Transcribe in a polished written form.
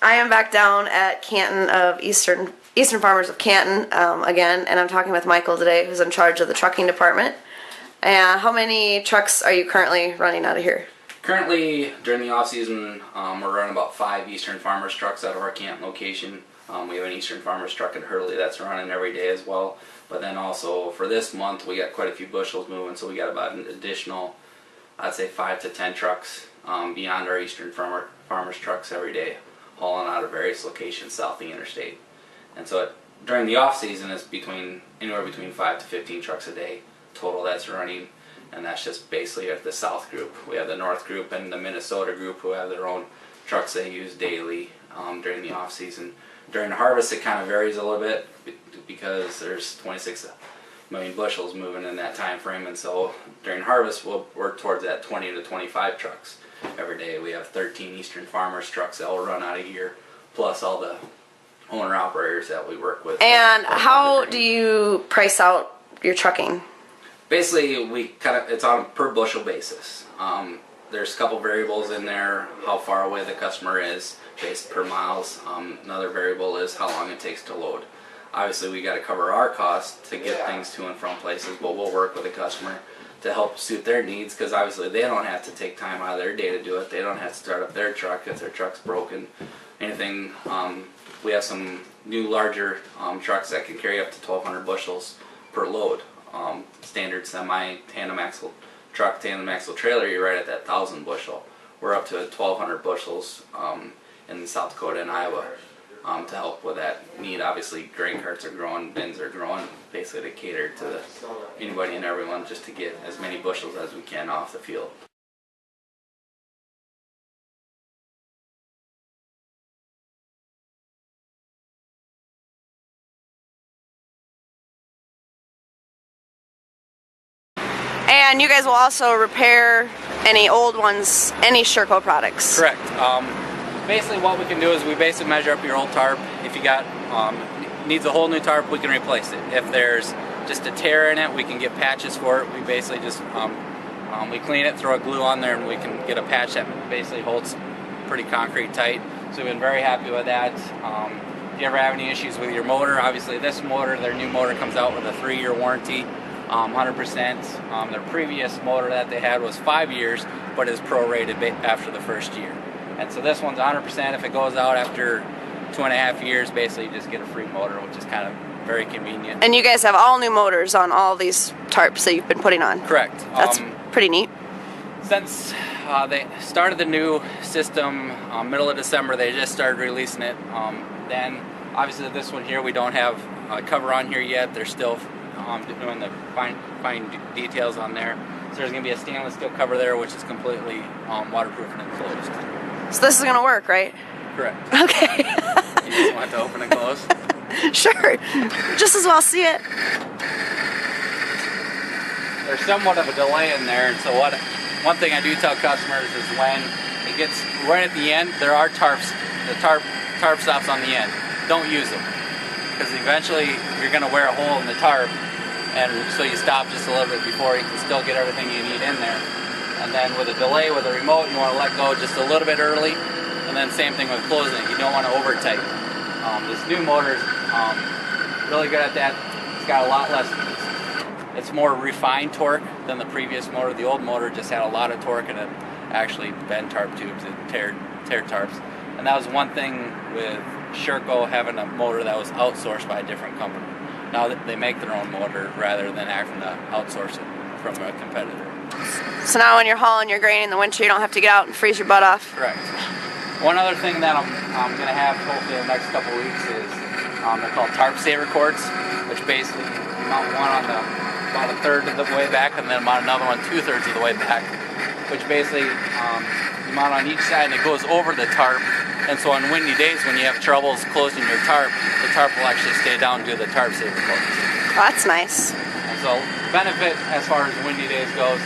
I am back down at Canton of Eastern Farmers of Canton again, and I'm talking with Michael today, who's in charge of the trucking department. And how many trucks are you currently running out of here? Currently, during the off season, we're running about 5 Eastern Farmers trucks out of our Canton location. We have an Eastern Farmers truck in Hurley that's running every day as well. But then also for this month, we got quite a few bushels moving, so we got about an additional, I'd say 5 to 10 trucks beyond our Eastern Farmers trucks every day, hauling out of various locations south of the interstate. And so during the off season, it's anywhere between 5 to 15 trucks a day total that's running, and that's just basically at the south group. We have the north group and the Minnesota group who have their own trucks they use daily during the off season. During the harvest, it kind of varies a little bit because there's 26 million bushels moving in that time frame, and so during harvest we'll work towards that 20 to 25 trucks every day. We have 13 Eastern Farmers trucks that will run out a year, plus all the owner operators that we work with. And how do you price out your trucking? Basically, it's on a per bushel basis. There's a couple variables in there: how far away the customer is, based per miles. Another variable is how long it takes to load. Obviously, we got to cover our costs to get things to and from places, but we'll work with the customer to help suit their needs, because obviously they don't have to take time out of their day to do it. They don't have to start up their truck if their truck's broken. Anything. We have some new larger trucks that can carry up to 1,200 bushels per load. Standard semi tandem axle truck, tandem axle trailer, you're right at that 1,000 bushel. We're up to 1,200 bushels in South Dakota and Iowa to help with that need. Obviously, grain carts are growing, bins are growing, basically to cater to anybody and everyone, just to get as many bushels as we can off the field. And you guys will also repair any old ones, any Shurco products? Correct. Basically what we can do is we basically measure up your old tarp. If you got needs a whole new tarp, we can replace it. If there's just a tear in it, we can get patches for it. We basically just we clean it, throw a glue on there, and we can get a patch that basically holds pretty concrete tight. So we've been very happy with that. If you ever have any issues with your motor, obviously this motor, their new motor comes out with a 3-year warranty. 100%. Their previous motor that they had was 5 years, but is prorated after the first year. And so this one's 100%. If it goes out after 2.5 years, basically you just get a free motor, which is kind of very convenient. And you guys have all new motors on all these tarps that you've been putting on? Correct. That's pretty neat. Since they started the new system middle of December, they just started releasing it. Then obviously this one here, we don't have a cover on here yet. They're still doing the fine details on there. So there's going to be a stainless steel cover there, which is completely waterproof and enclosed. So this is going to work, right? Correct. Okay. You just want it to open and close? Sure. Just as well see it. There's somewhat of a delay in there, and so one thing I do tell customers is when it gets right at the end, there are tarps, the tarp stops on the end. Don't use them, because eventually you're going to wear a hole in the tarp, and so you stop just a little bit before you can still get everything you need in there. And then with a delay with a remote, you want to let go just a little bit early, and then same thing with closing it. You don't want to over tighten. This new motor is really good at that. It's got a lot less, it's more refined torque than the previous motor. The old motor just had a lot of torque, and it actually bent tarp tubes and tear tarps. And that was one thing with Shurco having a motor that was outsourced by a different company. Now they make their own motor rather than having to outsource it from a competitor. So now when you're hauling your grain in the winter, you don't have to get out and freeze your butt off? Correct. One other thing that I'm going to have hopefully in the next couple of weeks is they're called tarp saver cords, which basically you mount one on about 1/3 of the way back, and then mount another one 2/3 of the way back, which basically you mount on each side and it goes over the tarp. And so on windy days when you have troubles closing your tarp, the tarp will actually stay down due to the tarp saver cords. Oh, that's nice. And so the benefit as far as windy days goes,